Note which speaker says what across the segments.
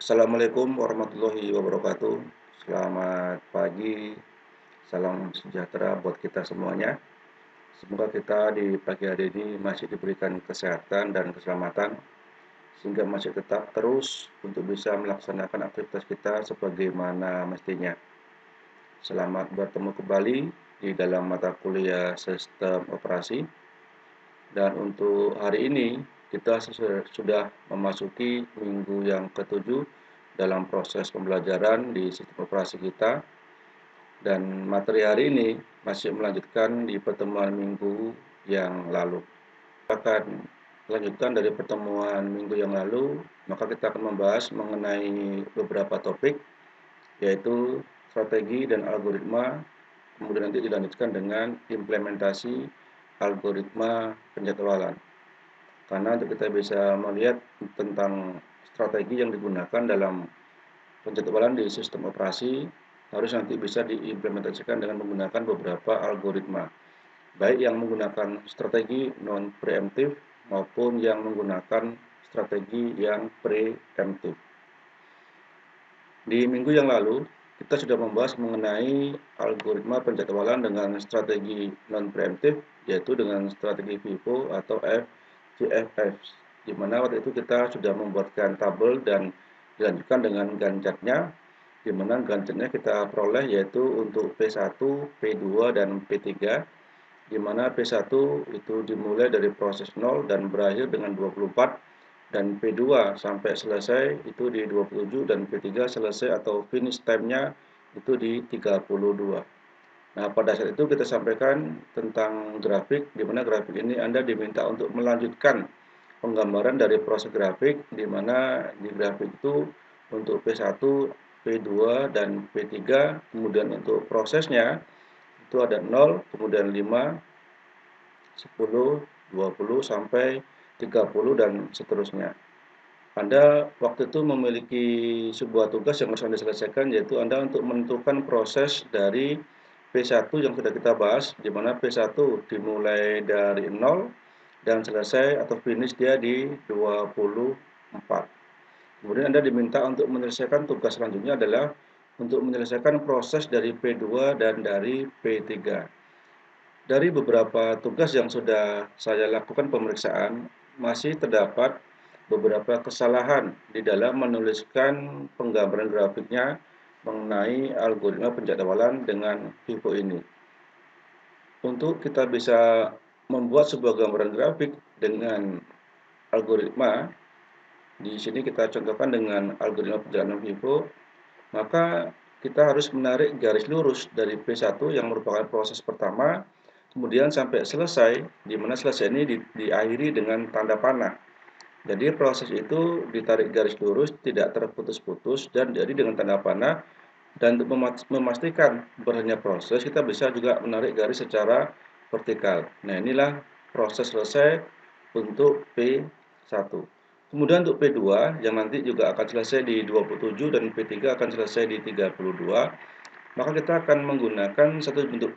Speaker 1: Assalamualaikum warahmatullahi wabarakatuh. Selamat pagi, salam sejahtera buat kita semuanya. Semoga kita di pagi hari ini masih diberikan kesehatan dan keselamatan, sehingga masih tetap terus untuk bisa melaksanakan aktivitas kita sebagaimana mestinya. Selamat bertemu kembali di dalam mata kuliah Sistem Operasi. Dan untuk hari ini, kita sudah memasuki minggu yang ketujuh dalam proses pembelajaran di sistem operasi kita. Dan materi hari ini masih melanjutkan di pertemuan minggu yang lalu. Kita akan melanjutkan dari pertemuan minggu yang lalu, maka kita akan membahas mengenai beberapa topik, yaitu strategi dan algoritma, kemudian nanti dilanjutkan dengan implementasi algoritma penjadwalan. Karena untuk kita bisa melihat tentang strategi yang digunakan dalam penjadwalan di sistem operasi harus nanti bisa diimplementasikan dengan menggunakan beberapa algoritma, baik yang menggunakan strategi non preemptif maupun yang menggunakan strategi yang preemptif. Di minggu yang lalu, kita sudah membahas mengenai algoritma penjadwalan dengan strategi non preemptif, yaitu dengan strategi FIFO atau FGFF, di mana waktu itu kita sudah membuatkan tabel dan dilanjutkan dengan Gantt-nya, di mana Gantt-nya kita peroleh yaitu untuk P1, P2, dan P3, di mana P1 itu dimulai dari proses 0 dan berakhir dengan 24, dan P2 sampai selesai itu di 27, dan P3 selesai atau finish time-nya itu di 32. Nah, pada saat itu kita sampaikan tentang grafik, di mana grafik ini Anda diminta untuk melanjutkan penggambaran dari proses grafik, di mana di grafik itu untuk P1, P2, dan P3, kemudian untuk prosesnya itu ada 0, kemudian 5, 10, 20, sampai 30, dan seterusnya. Anda waktu itu memiliki sebuah tugas yang harus Anda selesaikan, yaitu Anda untuk menentukan proses dari P1 yang sudah kita bahas, di mana P1 dimulai dari 0 dan selesai atau finish dia di 24. Kemudian Anda diminta untuk menyelesaikan tugas selanjutnya adalah untuk menyelesaikan proses dari P2 dan dari P3. Dari beberapa tugas yang sudah saya lakukan pemeriksaan, masih terdapat beberapa kesalahan di dalam menuliskan penggambaran grafiknya mengenai algoritma penjadwalan dengan FIFO ini. Untuk kita bisa membuat sebuah gambaran grafik dengan algoritma, di sini kita contohkan dengan algoritma perjalanan FIFO, maka kita harus menarik garis lurus dari P1 yang merupakan proses pertama, kemudian sampai selesai, di mana selesai ini diakhiri dengan tanda panah. Jadi proses itu ditarik garis lurus, tidak terputus-putus, dan jadi dengan tanda panah. Dan untuk memastikan berhentinya proses, kita bisa juga menarik garis secara vertikal. Nah, inilah proses selesai untuk P1. Kemudian untuk P2 yang nanti juga akan selesai di 27 dan P3 akan selesai di 32, maka kita akan menggunakan satu bentuk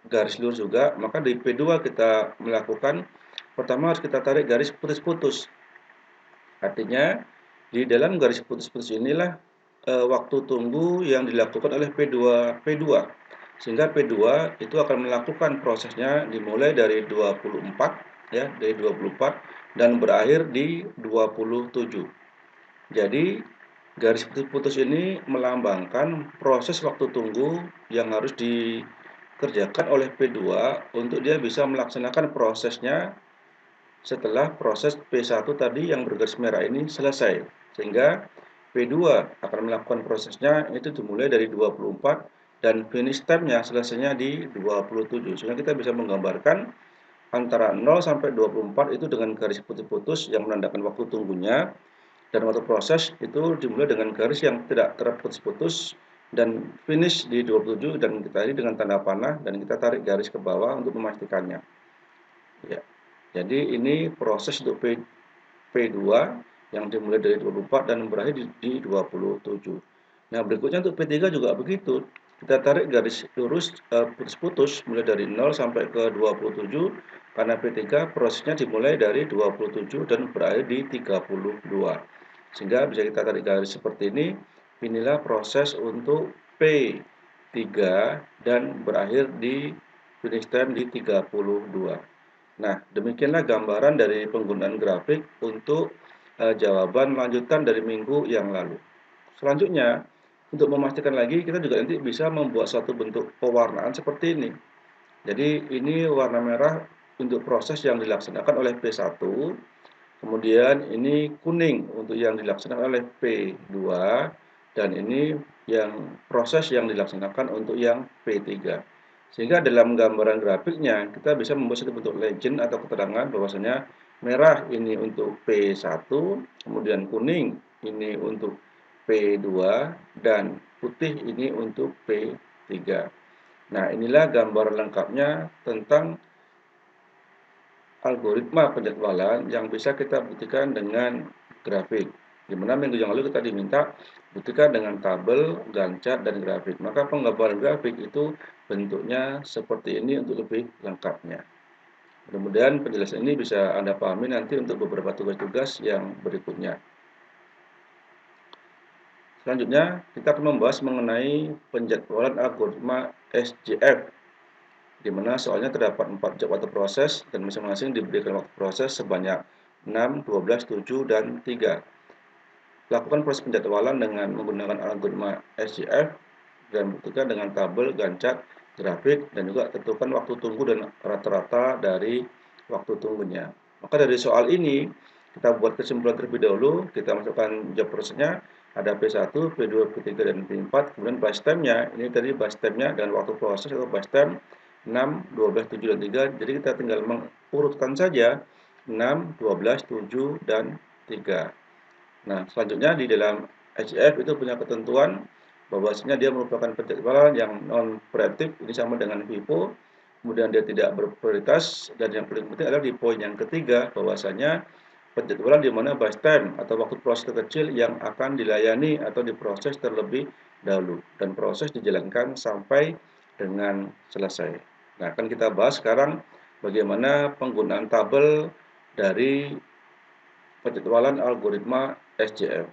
Speaker 1: garis lurus juga. Maka di P2 kita melakukan, pertama harus kita tarik garis putus-putus. Artinya di dalam garis putus-putus inilah waktu tunggu yang dilakukan oleh P2, sehingga P2 itu akan melakukan prosesnya dimulai dari 24, ya, dari 24 dan berakhir di 27. Jadi garis putus ini melambangkan proses waktu tunggu yang harus dikerjakan oleh P2 untuk dia bisa melaksanakan prosesnya setelah proses P1 tadi yang bergaris merah ini selesai. Sehingga P2 akan melakukan prosesnya itu dimulai dari 24 dan finish time-nya selesainya di 27. Sehingga kita bisa menggambarkan antara 0 sampai 24 itu dengan garis putus-putus yang menandakan waktu tunggunya, dan waktu proses itu dimulai dengan garis yang tidak terputus-putus dan finish di 27, dan kita ini dengan tanda panah dan kita tarik garis ke bawah untuk memastikannya. Ya. Jadi ini proses untuk P2 yang dimulai dari 24 dan berakhir di 27. Nah, berikutnya untuk P3 juga begitu. Kita tarik garis lurus putus-putus mulai dari 0 sampai ke 27, karena P3 prosesnya dimulai dari 27 dan berakhir di 32. Sehingga bisa kita tarik garis seperti ini, inilah proses untuk P3 dan berakhir di finish time di 32. Nah, demikianlah gambaran dari penggunaan grafik untuk jawaban lanjutan dari minggu yang lalu. Selanjutnya, untuk memastikan lagi, kita juga nanti bisa membuat suatu bentuk pewarnaan seperti ini. Jadi, ini warna merah untuk proses yang dilaksanakan oleh P1, kemudian ini kuning untuk yang dilaksanakan oleh P2, dan ini yang proses yang dilaksanakan untuk yang P3. Sehingga dalam gambaran grafiknya, kita bisa membuat satu bentuk legend atau keterangan bahwasanya merah ini untuk P1, kemudian kuning ini untuk P2, dan putih ini untuk P3. Nah, inilah gambaran lengkapnya tentang algoritma penjadwalan yang bisa kita buktikan dengan grafik. Di mana minggu yang lalu kita diminta buktikan dengan tabel, Gantt chart, dan grafik. Maka penggambaran grafik itu bentuknya seperti ini untuk lebih lengkapnya. Mudah-mudahan penjelasan ini bisa Anda pahami nanti untuk beberapa tugas-tugas yang berikutnya. Selanjutnya, kita akan membahas mengenai penjadwalan algoritma SJF, di mana soalnya terdapat 4 job atau proses dan masing-masing diberikan waktu proses sebanyak 6, 12, 7, dan 3. Lakukan proses penjadwalan dengan menggunakan algoritma SJF dan buktikan dengan tabel, Gantt chart, grafik, dan juga tentukan waktu tunggu dan rata-rata dari waktu tunggunya. Maka dari soal ini, kita buat kesimpulan terlebih dahulu, kita masukkan job prosesnya, ada P1, P2, P3, dan P4, kemudian base time-nya, ini tadi base time-nya dan waktu proses atau base time 6, 12, 7, dan 3. Jadi kita tinggal mengurutkan saja 6, 12, 7, dan 3. Nah, selanjutnya di dalam SJF itu punya ketentuan bahwasanya dia merupakan penjadwalan yang non preemptif, ini sama dengan FIFO. Kemudian dia tidak berprioritas, dan yang paling penting adalah di poin yang ketiga bahwasanya penjadwalan di mana base time atau waktu proses terkecil yang akan dilayani atau diproses terlebih dahulu dan proses dijalankan sampai dengan selesai. Nah, akan kita bahas sekarang bagaimana penggunaan tabel dari penjadwalan algoritma SJF.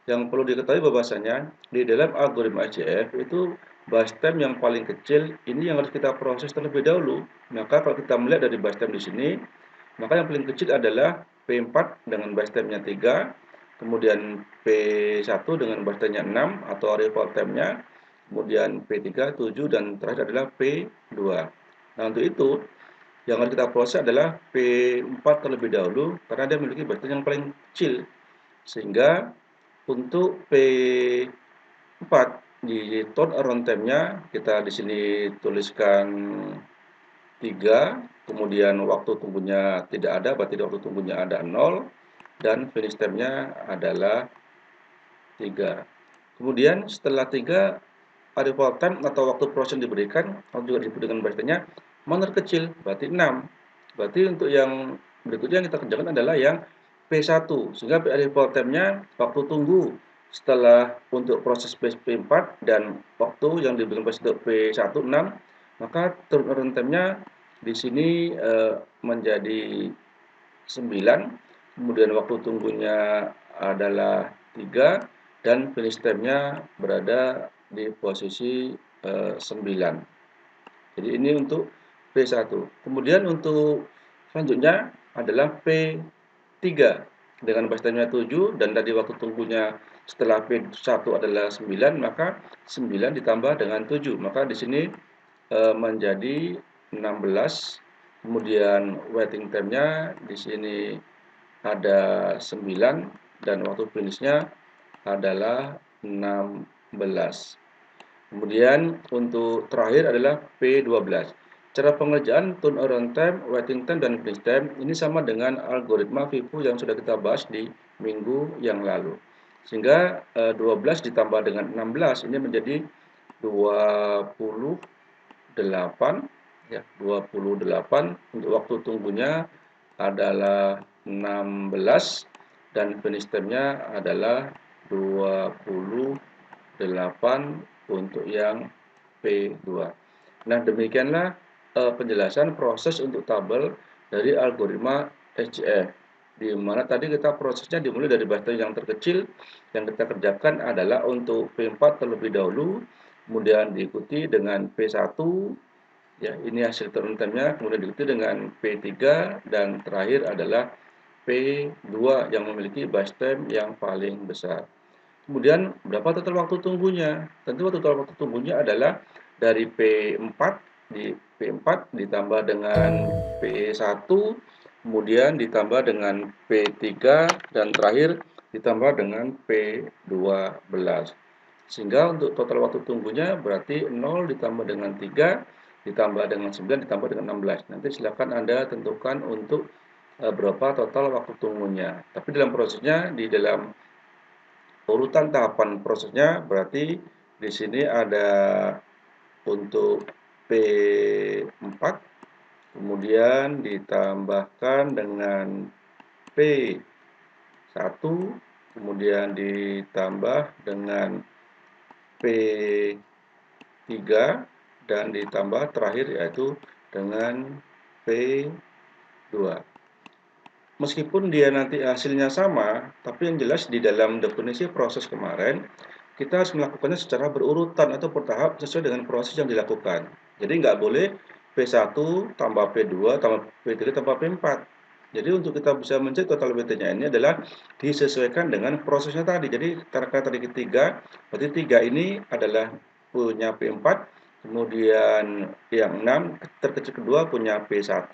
Speaker 1: Yang perlu diketahui bahwasanya di dalam algoritma SJF itu base time yang paling kecil ini yang harus kita proses terlebih dahulu. Maka kalau kita melihat dari base time di sini, maka yang paling kecil adalah P4 dengan base time-nya 3, kemudian P1 dengan base time-nya 6 atau arrival time-nya, kemudian P3 7, dan terakhir adalah P2. Nah, untuk itu yang harus kita proses adalah P4 terlebih dahulu karena dia memiliki base time yang paling kecil. Sehingga untuk P4 di turnaround time-nya kita di sini tuliskan 3, kemudian waktu tunggunya tidak ada, berarti waktu tunggunya ada 0, dan finish time-nya adalah 3. Kemudian setelah 3, arrival time atau waktu proses diberikan, atau juga disebut dengan bahasanya mana terkecil, berarti 6. Berarti untuk yang berikutnya yang kita kerjakan adalah yang P1, sehingga arrival time-nya waktu tunggu setelah untuk proses P4 dan waktu yang diberikan untuk P1 6, maka turnaround time-nya di sini menjadi 9, kemudian waktu tunggunya adalah 3, dan finish time-nya berada di posisi 9. Jadi ini untuk P1. Kemudian untuk selanjutnya adalah P3 dengan base time-nya 7 dan tadi waktu tunggunya setelah P1 adalah 9, maka 9 ditambah dengan 7. Maka di sini menjadi 16. Kemudian waiting time-nya di sini ada 9 dan waktu finish-nya adalah 16. Kemudian untuk terakhir adalah P12. Cara pengerjaan turnaround time, waiting time, dan finish time ini sama dengan algoritma FIFO yang sudah kita bahas di minggu yang lalu. Sehingga 12 ditambah dengan 16 ini menjadi 28, ya, 28. Untuk waktu tunggunya adalah 16 dan finish time-nya adalah 28 untuk yang P2. Nah, demikianlah penjelasan proses untuk tabel dari algoritma SJF. di mana tadi kita prosesnya dimulai dari batch yang terkecil. Yang kita kerjakan adalah untuk P4 terlebih dahulu, kemudian diikuti dengan P1, ya ini hasil turn time-nya, kemudian diikuti dengan P3, dan terakhir adalah P2 yang memiliki batch time yang paling besar. Kemudian berapa total waktu tunggunya? Tentu total waktu tunggunya adalah dari P4 ditambah dengan P1, kemudian ditambah dengan P3, dan terakhir ditambah dengan P12. Sehingga untuk total waktu tunggunya berarti 0 ditambah dengan 3 ditambah dengan 9 ditambah dengan 16. Nanti silakan Anda tentukan untuk berapa total waktu tunggunya. Tapi dalam prosesnya, di dalam urutan tahapan prosesnya, berarti di sini ada untuk P4, kemudian ditambahkan dengan P1, kemudian ditambah dengan P3, dan ditambah terakhir yaitu dengan P2. Meskipun dia nanti hasilnya sama, tapi yang jelas di dalam definisi proses kemarin, kita harus melakukannya secara berurutan atau bertahap sesuai dengan proses yang dilakukan. Jadi nggak boleh P1 tambah P2 tambah P3 tambah P4. Jadi untuk kita bisa mencari total WT-nya ini adalah disesuaikan dengan prosesnya tadi. Jadi karena tadi ketiga, berarti 3 ini adalah punya P4, kemudian yang 6 terkecil kedua punya P1,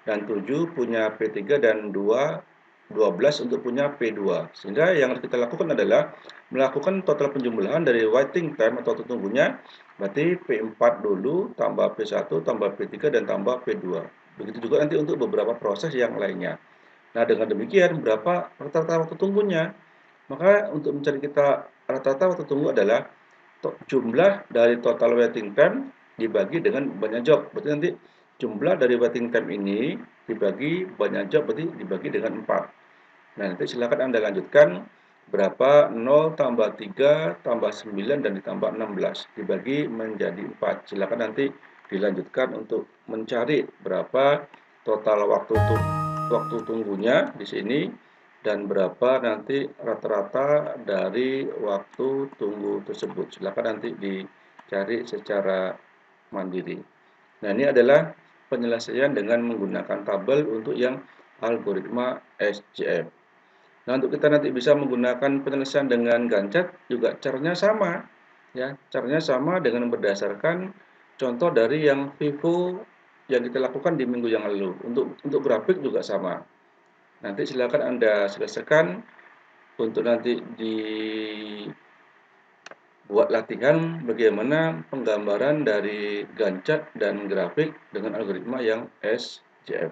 Speaker 1: dan 7 punya P3, dan 12 untuk punya P2. Sehingga yang harus kita lakukan adalah melakukan total penjumlahan dari waiting time atau waktu tunggunya, berarti P4 dulu, tambah P1, tambah P3, dan tambah P2. Begitu juga nanti untuk beberapa proses yang lainnya. Nah, dengan demikian berapa rata-rata waktu tunggunya? Maka untuk mencari kita rata-rata waktu tunggu adalah jumlah dari total waiting time dibagi dengan banyak job. Berarti nanti jumlah dari waiting time ini dibagi banyak job, berarti dibagi dengan 4. Nah, nanti silakan Anda lanjutkan berapa 0 tambah 3 tambah 9 dan ditambah 16 dibagi menjadi 4. Silakan nanti dilanjutkan untuk mencari berapa total waktu tunggunya di sini dan berapa nanti rata-rata dari waktu tunggu tersebut. Silakan nanti dicari secara mandiri. Nah, ini adalah penyelesaian dengan menggunakan tabel untuk yang algoritma SJF. Nah, untuk kita nanti bisa menggunakan penyelesaian dengan Gantt juga caranya sama, ya. Caranya sama dengan berdasarkan contoh dari yang Vivo yang kita lakukan di minggu yang lalu. Untuk grafik juga sama. Nanti silakan Anda selesaikan untuk nanti dibuat latihan bagaimana penggambaran dari Gantt dan grafik dengan algoritma yang SJF.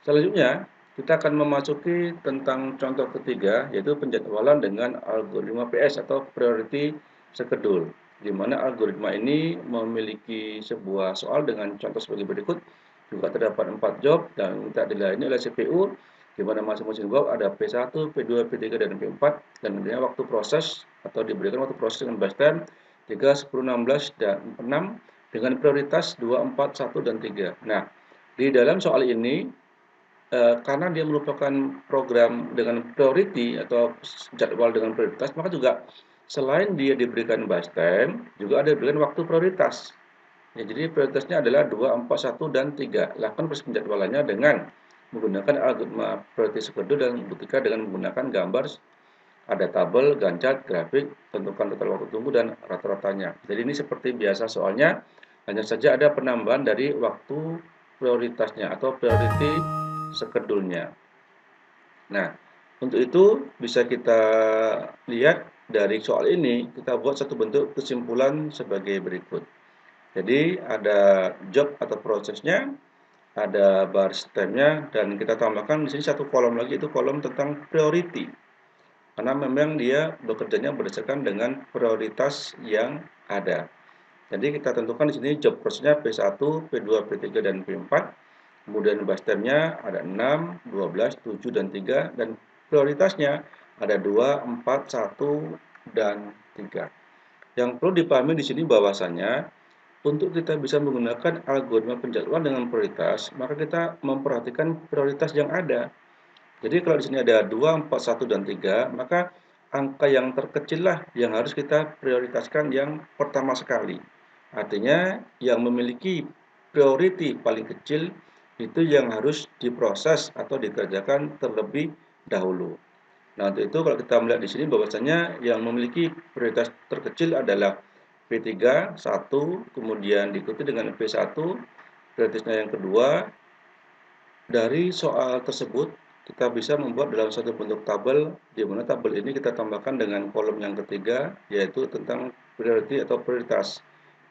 Speaker 1: Selanjutnya, kita akan memasuki tentang contoh ketiga, yaitu penjadwalan dengan algoritma PS atau Priority Schedule, di mana algoritma ini memiliki sebuah soal dengan contoh sebagai berikut. Juga terdapat 4 job dan minta dilayani oleh CPU, di mana masing-masing job ada P1, P2, P3, dan P4, dan adanya waktu proses atau diberikan waktu proses dengan batch time 3, 10, 16, dan 6 dengan prioritas 2, 4, 1, dan 3. Nah, di dalam soal ini karena dia merupakan program dengan priority atau jadwal dengan prioritas, maka juga selain dia diberikan batch time, juga ada diberikan waktu prioritas. Ya, jadi prioritasnya adalah 2, 4, 1, dan 3. Lakukan proses penjadwalannya dengan menggunakan algoritma priority schedule dan buktikan dengan menggunakan gambar, ada tabel, Gantt, grafik, tentukan total waktu tunggu dan rata-ratanya. Jadi ini seperti biasa soalnya, hanya saja ada penambahan dari waktu prioritasnya atau priority schedule-nya. Nah, untuk itu bisa kita lihat dari soal ini, kita buat satu bentuk kesimpulan sebagai berikut. Jadi ada job atau prosesnya, ada bar time-nya, dan kita tambahkan di sini satu kolom lagi, itu kolom tentang priority. Karena memang dia bekerjanya berdasarkan dengan prioritas yang ada. Jadi kita tentukan di sini job prosesnya P1, P2, P3, dan P4. Kemudian batch time-nya ada 6, 12, 7, dan 3. Dan prioritasnya ada 2, 4, 1, dan 3. Yang perlu dipahami di sini bahwasanya untuk kita bisa menggunakan algoritma penjadwalan dengan prioritas, maka kita memperhatikan prioritas yang ada. Jadi kalau di sini ada 2, 4, 1, dan 3, maka angka yang terkecil lah yang harus kita prioritaskan yang pertama sekali. Artinya yang memiliki priority paling kecil itu yang harus diproses atau dikerjakan terlebih dahulu. Nah, untuk itu kalau kita melihat di sini bahwasanya yang memiliki prioritas terkecil adalah P3, 1, kemudian diikuti dengan P1, prioritasnya yang kedua. Dari soal tersebut, kita bisa membuat dalam satu bentuk tabel, di mana tabel ini kita tambahkan dengan kolom yang ketiga, yaitu tentang priority atau prioritas.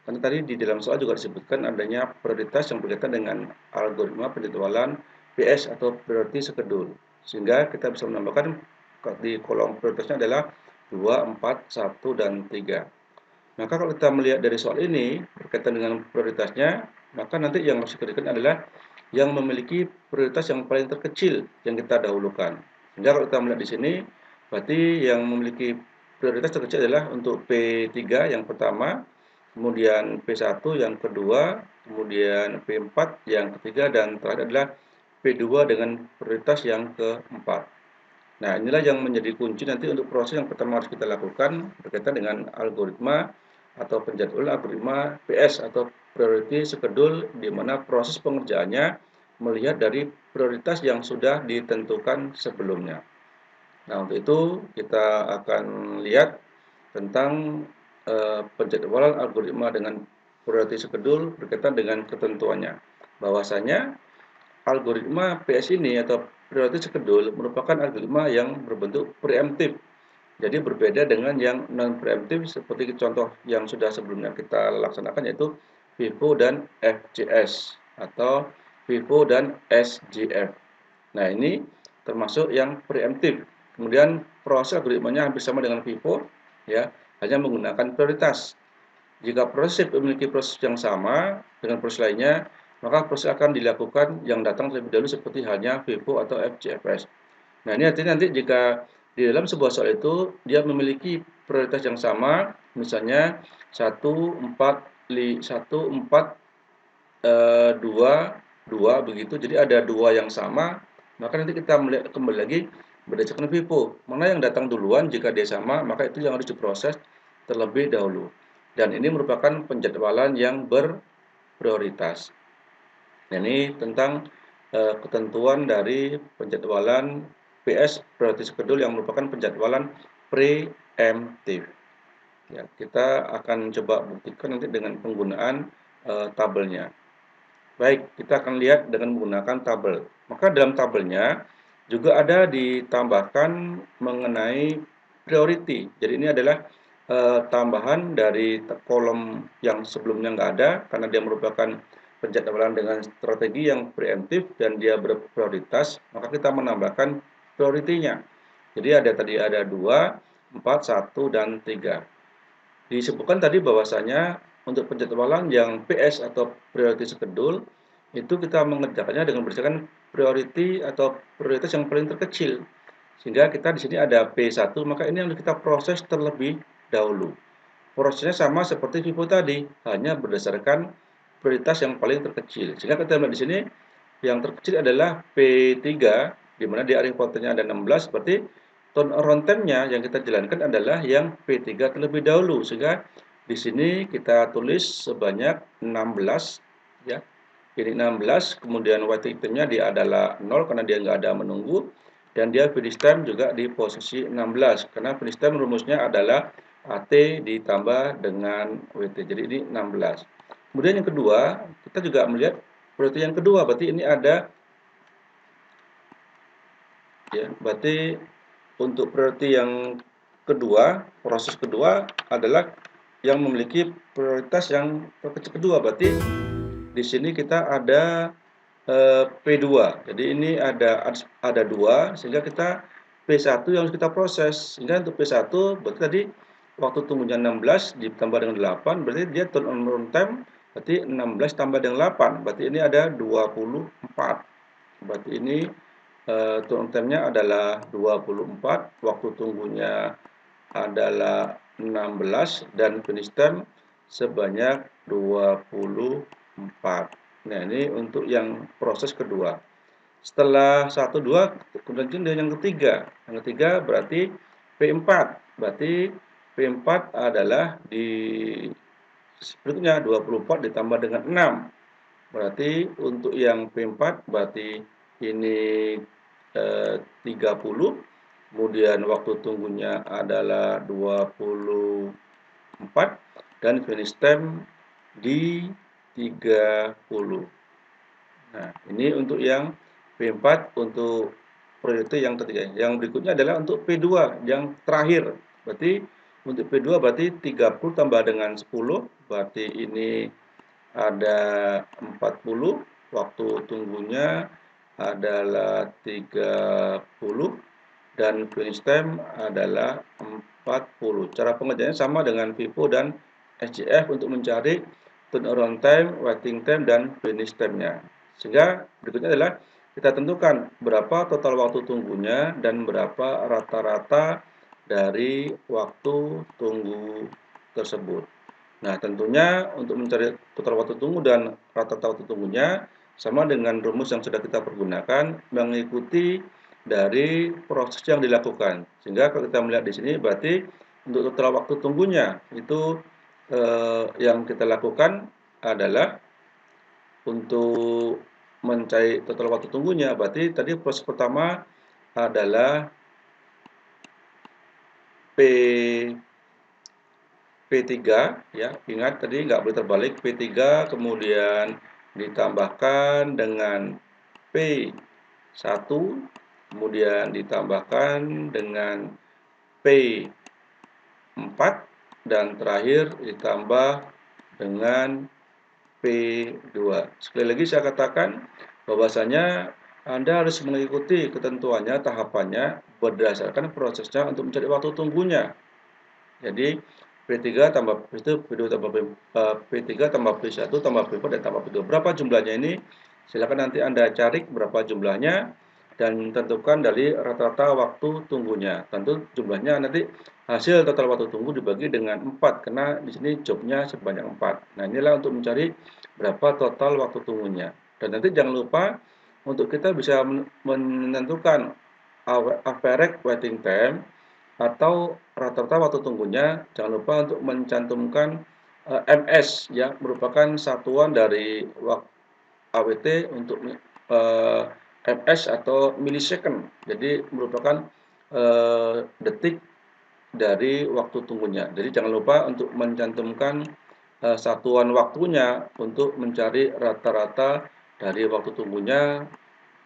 Speaker 1: Karena tadi di dalam soal juga disebutkan adanya prioritas yang berkaitan dengan algoritma penjadwalan PS atau priority schedule. Sehingga kita bisa menambahkan di kolom prioritasnya adalah 2, 4, 1, dan 3. Maka kalau kita melihat dari soal ini berkaitan dengan prioritasnya, maka nanti yang harus dikerjakan adalah yang memiliki prioritas yang paling terkecil yang kita dahulukan. Sehingga kalau kita melihat di sini, berarti yang memiliki prioritas terkecil adalah untuk P3 yang pertama, kemudian P1 yang kedua, kemudian P4 yang ketiga, dan terakhir adalah P2 dengan prioritas yang keempat. Nah, inilah yang menjadi kunci nanti untuk proses yang pertama harus kita lakukan berkaitan dengan algoritma atau penjadwalan algoritma PS atau priority schedule, di mana proses pengerjaannya melihat dari prioritas yang sudah ditentukan sebelumnya. Nah, untuk itu kita akan lihat tentang penjadwalan algoritma dengan priority schedule berkaitan dengan ketentuannya. Bahwasanya algoritma PS ini atau priority schedule merupakan algoritma yang berbentuk preemptif. Jadi berbeda dengan yang non preemptif seperti contoh yang sudah sebelumnya kita laksanakan, yaitu FIFO dan FJS atau FIFO dan SJF. Nah, ini termasuk yang preemptif. Kemudian proses algoritmanya hampir sama dengan FIFO, ya, hanya menggunakan prioritas. Jika proses memiliki proses yang sama dengan proses lainnya, maka proses akan dilakukan yang datang terlebih dahulu seperti halnya FIFO atau FJFS. Nah, ini artinya nanti jika di dalam sebuah soal itu dia memiliki prioritas yang sama, misalnya 1, 4, 2, 2 begitu. Jadi ada 2 yang sama, maka nanti kita melihat kembali lagi berdasarkan FIFO. Mana yang datang duluan, jika dia sama, maka itu yang harus diproses terlebih dahulu. Dan ini merupakan penjadwalan yang berprioritas. Nah, ini tentang ketentuan dari penjadwalan PS priority schedule yang merupakan penjadwalan preemptif. Ya, kita akan coba buktikan nanti dengan penggunaan tabelnya. Baik, kita akan lihat dengan menggunakan tabel. Maka dalam tabelnya juga ada ditambahkan mengenai priority. Jadi ini adalah tambahan dari kolom yang sebelumnya nggak ada, karena dia merupakan penjadwalan dengan strategi yang preemptif dan dia berprioritas, maka kita menambahkan prioritinya. Jadi tadi ada 2, 4, 1, dan 3. Disebutkan tadi bahwasanya untuk penjadwalan yang PS atau priority schedule itu kita mengerjakannya dengan berdasarkan priority atau prioritas yang paling terkecil. Sehingga kita di sini ada P1, maka ini yang kita proses terlebih dahulu. Prosesnya sama seperti FIFO tadi, hanya berdasarkan prioritas yang paling terkecil. Sehingga kita lihat di sini yang terkecil adalah P3, di mana di area fotonya ada 16, berarti turnaround time-nya yang kita jalankan adalah yang P3 terlebih dahulu. Sehingga di sini kita tulis sebanyak 16, ya. Ini 16, kemudian waiting time-nya dia adalah 0 karena dia nggak ada menunggu, dan dia finish time juga di posisi 16 karena finish time rumusnya adalah AT ditambah dengan WT. Jadi ini 16. Kemudian yang kedua, kita juga melihat priority yang kedua, berarti ini ada, ya, berarti untuk priority yang kedua, proses kedua adalah yang memiliki prioritas yang terkecil kedua, berarti di sini kita ada P2. Jadi ini ada 2, sehingga kita P1 yang harus kita proses. Sehingga untuk P1 berarti tadi waktu tunggunya 16 ditambah dengan 8, berarti dia turnaround time berarti 16 tambah dengan 8, berarti ini ada 24. Berarti ini turnaround time-nya adalah 24, waktu tunggunya adalah 16, dan finish time sebanyak 24. Nah, ini untuk yang proses kedua. Setelah 1, 2, kemudian yang ketiga. Yang ketiga berarti P4. Berarti P4 adalah di berikutnya 24 ditambah dengan 6. Berarti untuk yang P4 berarti ini 30, kemudian waktu tunggunya adalah 24 dan finish time di 30. Nah, ini untuk yang P4 untuk periode yang ketiga. Yang berikutnya adalah untuk P2 yang terakhir. Berarti untuk P2 berarti 30 tambah dengan 10, berarti ini ada 40, waktu tunggunya adalah 30 dan finish time adalah 40. Cara pengerjaannya sama dengan FIFO dan SCF untuk mencari turnaround time, waiting time, dan finish time-nya. Sehingga berikutnya adalah kita tentukan berapa total waktu tunggunya dan berapa rata-rata dari waktu tunggu tersebut. Nah, tentunya untuk mencari total waktu tunggu dan rata-rata waktu tunggunya sama dengan rumus yang sudah kita pergunakan mengikuti dari proses yang dilakukan. Sehingga kalau kita melihat di sini berarti untuk total waktu tunggunya itu yang kita lakukan adalah untuk mencari total waktu tunggunya. Berarti tadi proses pertama adalah P P3 ya, ingat tadi nggak boleh terbalik, P3 kemudian ditambahkan dengan P1, kemudian ditambahkan dengan P4, dan terakhir ditambah dengan P2. Sekali lagi saya katakan bahwasanya Anda harus mengikuti ketentuannya, tahapannya berdasarkan prosesnya untuk mencari waktu tunggunya. Jadi P3 tambah itu P2 tambah P3 tambah P1 tambah P4 dan tambah P2. Berapa jumlahnya ini? Silakan nanti Anda cari berapa jumlahnya dan tentukan dari rata-rata waktu tunggunya. Tentu jumlahnya nanti hasil total waktu tunggu dibagi dengan 4 karena di sini jobnya sebanyak 4. Nah, inilah untuk mencari berapa total waktu tunggunya. Dan nanti jangan lupa untuk kita bisa menentukan average waiting time atau rata-rata waktu tunggunya. Jangan lupa untuk mencantumkan ms ya, merupakan satuan dari AWT untuk ms atau millisecond. Jadi merupakan detik dari waktu tunggunya. Jadi jangan lupa untuk mencantumkan satuan waktunya untuk mencari rata-rata dari waktu tunggunya,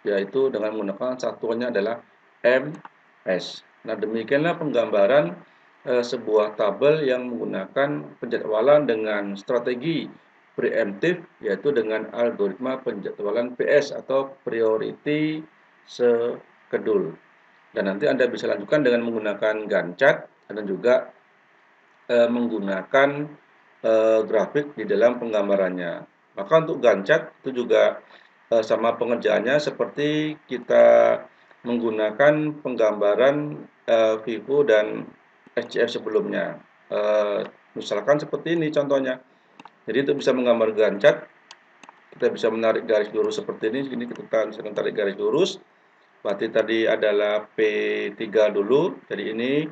Speaker 1: yaitu dengan menggunakan satuannya adalah ms. Nah, demikianlah penggambaran sebuah tabel yang menggunakan penjadwalan dengan strategi preemptif, yaitu dengan algoritma penjadwalan PS atau priority schedule. Dan nanti Anda bisa lanjutkan dengan menggunakan Gantt chart dan juga menggunakan grafik di dalam penggambarannya. Maka untuk Gantt chart itu juga sama pengerjaannya seperti kita menggunakan penggambaran FIFO dan SCF sebelumnya. Misalkan seperti ini contohnya. Jadi untuk bisa menggambar Gantt chart, kita bisa menarik garis lurus seperti ini. Ini kita bisa tarik garis lurus. Berarti tadi adalah P3 dulu. Jadi ini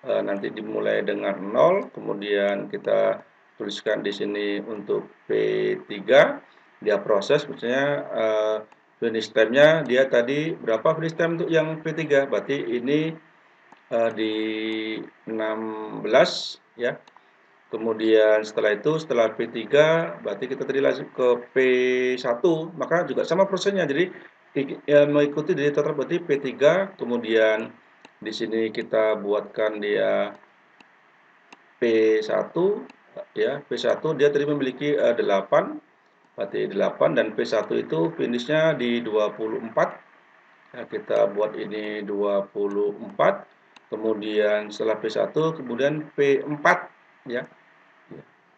Speaker 1: nanti dimulai dengan 0, kemudian kita tuliskan di sini untuk P3. Dia proses misalnya finish time-nya dia tadi berapa finish time untuk yang P3? Berarti ini di 16 ya. Kemudian setelah itu setelah P3 berarti kita tadi langsung ke P1, maka juga sama prosesnya. Jadi ya, mengikuti dari total berarti P3, kemudian di sini kita buatkan dia P1 ya. P1 dia tadi memiliki 8, berarti 8, dan P1 itu finishnya di 24. Nah, kita buat ini 24, kemudian setelah P1 kemudian P4 ya.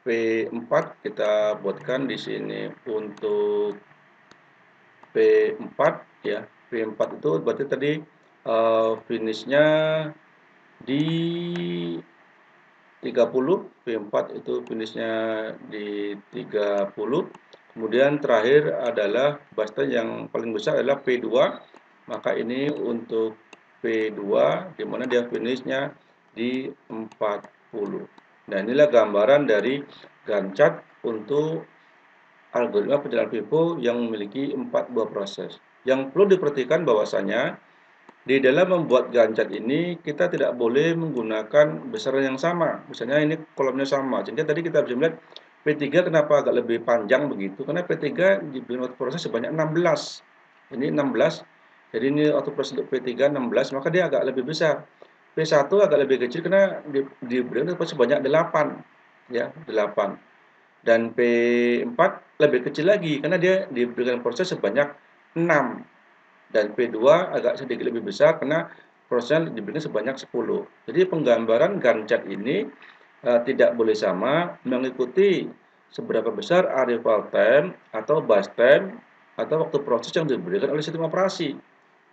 Speaker 1: P4 kita buatkan di sini untuk P4 ya. P4 itu berarti tadi finishnya di 30, P4 itu finishnya di 30, Kemudian terakhir adalah bus time yang paling besar adalah P2, maka ini untuk P2 di mana dia finishnya di 40. Nah, inilah gambaran dari Gantt chart untuk algoritma perjalanan FIFO yang memiliki 4 buah proses. Yang perlu diperhatikan bahwasanya di dalam membuat Gantt chart ini kita tidak boleh menggunakan besaran yang sama. Misalnya ini kolomnya sama. Sehingga tadi kita bisa melihat P3 kenapa agak lebih panjang begitu? Karena P3 diberi waktu proses sebanyak 16. Ini 16. Jadi ini waktu proses untuk P3 16, maka dia agak lebih besar. P1 agak lebih kecil karena diberi waktu proses sebanyak 8. Ya, 8. Dan P4 lebih kecil lagi karena dia diberikan proses sebanyak 6. Dan P2 agak sedikit lebih besar karena prosesnya diberikan sebanyak 10. Jadi penggambaran Gantt chart ini tidak boleh sama mengikuti seberapa besar arrival time atau bus time atau waktu proses yang diberikan oleh sistem operasi.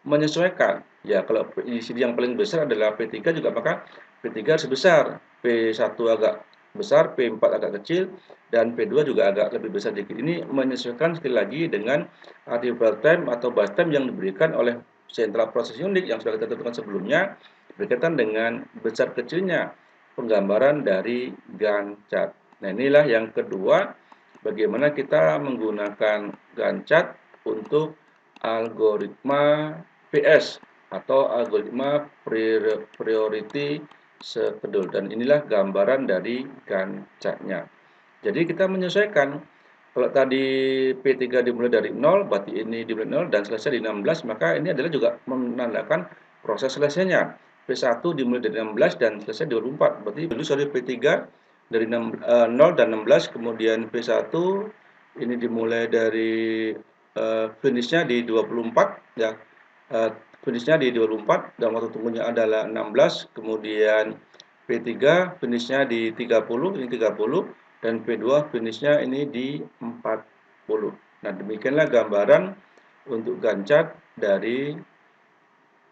Speaker 1: Menyesuaikan. Ya, kalau yang paling besar adalah P3 juga maka P3 harus besar, P1 agak besar, P4 agak kecil, dan P2 juga agak lebih besar sedikit. Ini menyesuaikan sekali lagi dengan arrival time atau bus time yang diberikan oleh central process unit yang sudah kita tentukan sebelumnya berkaitan dengan besar kecilnya penggambaran dari Gantt chart. Nah, inilah yang kedua, bagaimana kita menggunakan Gantt chart untuk algoritma PS atau algoritma priority schedule, dan inilah gambaran dari Gantt chart-nya. Jadi kita menyesuaikan. Kalau tadi P3 dimulai dari 0, berarti ini dimulai 0 dan selesai di 16, maka ini adalah juga menandakan proses selesainya. P1 dimulai dari 16 dan selesai di 24. Berarti dulu sorry P3 dari 0 dan 16, kemudian P1 ini dimulai dari finishnya di 24 ya. Finishnya di 24 dan waktu tunggunya adalah 16, kemudian P3 finishnya di 30, ini 30, dan P2 finishnya ini di 40. Nah, demikianlah gambaran untuk Gantt chart dari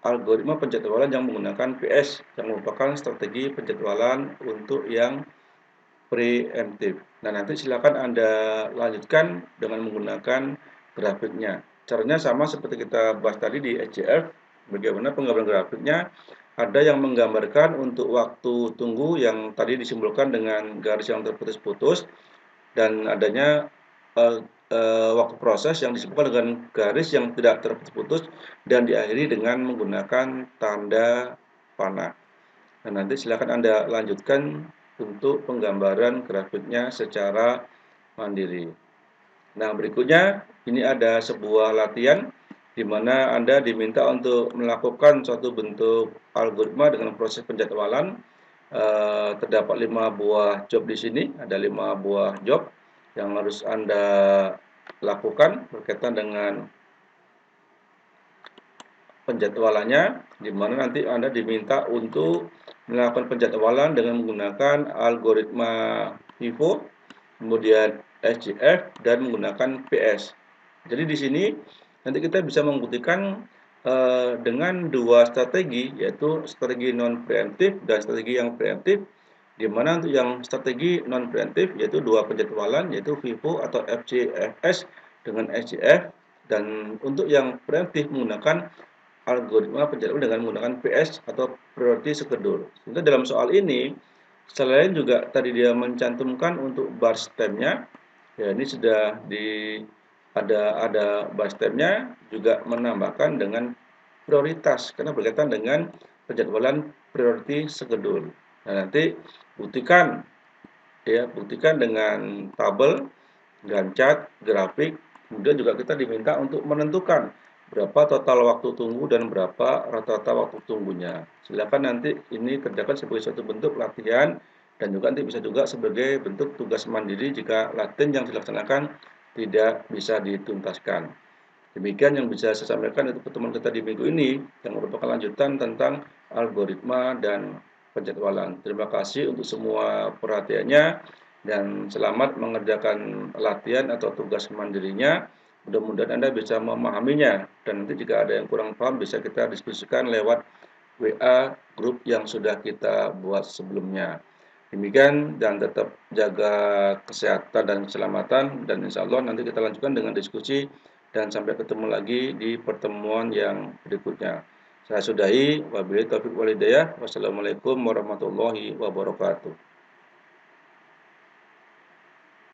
Speaker 1: algoritma penjadwalan yang menggunakan PS, yang merupakan strategi penjadwalan untuk yang preemptif. Nah, nanti silakan Anda lanjutkan dengan menggunakan grafiknya. Caranya sama seperti kita bahas tadi di SJF, bagaimana penggambaran grafiknya. Ada yang menggambarkan untuk waktu tunggu yang tadi disimbolkan dengan garis yang terputus-putus, dan adanya waktu proses yang disebutkan dengan garis yang tidak terputus-putus dan diakhiri dengan menggunakan tanda panah. Nah, nanti silakan Anda lanjutkan untuk penggambaran grafiknya secara mandiri. Nah, berikutnya ini ada sebuah latihan di mana Anda diminta untuk melakukan suatu bentuk algoritma dengan proses penjadwalan. Terdapat 5 buah job di sini, ada 5 buah job yang harus Anda lakukan berkaitan dengan penjadwalannya, di mana nanti Anda diminta untuk melakukan penjadwalan dengan menggunakan algoritma FIFO, kemudian SJF, dan menggunakan PS. Jadi di sini nanti kita bisa membuktikan dengan dua strategi, yaitu strategi non preemptif dan strategi yang preemptif, di mana untuk yang strategi non preemptif yaitu dua penjadwalan, yaitu FIFO atau FCFS dengan SJF, dan untuk yang preemptif menggunakan algoritma penjadwalan dengan menggunakan PS atau priority schedule. Sehingga dalam soal ini, selain juga tadi dia mencantumkan untuk bus time-nya, ya ini sudah ada bus time-nya, juga menambahkan dengan prioritas karena berkaitan dengan penjadwalan priority schedule. Nah, nanti buktikan dengan tabel, Gantt chart, grafik, kemudian juga kita diminta untuk menentukan berapa total waktu tunggu dan berapa rata-rata waktu tunggunya. Silakan nanti ini kerjakan sebagai suatu bentuk latihan dan juga nanti bisa juga sebagai bentuk tugas mandiri jika latihan yang dilaksanakan tidak bisa dituntaskan. Demikian yang bisa saya sampaikan untuk pertemuan kita di minggu ini yang merupakan lanjutan tentang algoritma dan penjadwalan. Terima kasih untuk semua perhatiannya dan selamat mengerjakan latihan atau tugas mandirinya. Mudah-mudahan Anda bisa memahaminya, dan nanti jika ada yang kurang paham bisa kita diskusikan lewat WA grup yang sudah kita buat sebelumnya. Demikian dan tetap jaga kesehatan dan keselamatan dan insya Allah nanti kita lanjutkan dengan diskusi dan sampai ketemu lagi di pertemuan yang berikutnya. Saya sudahi, wabillahi taufiq wal hidayah. Wassalamualaikum warahmatullahi wabarakatuh.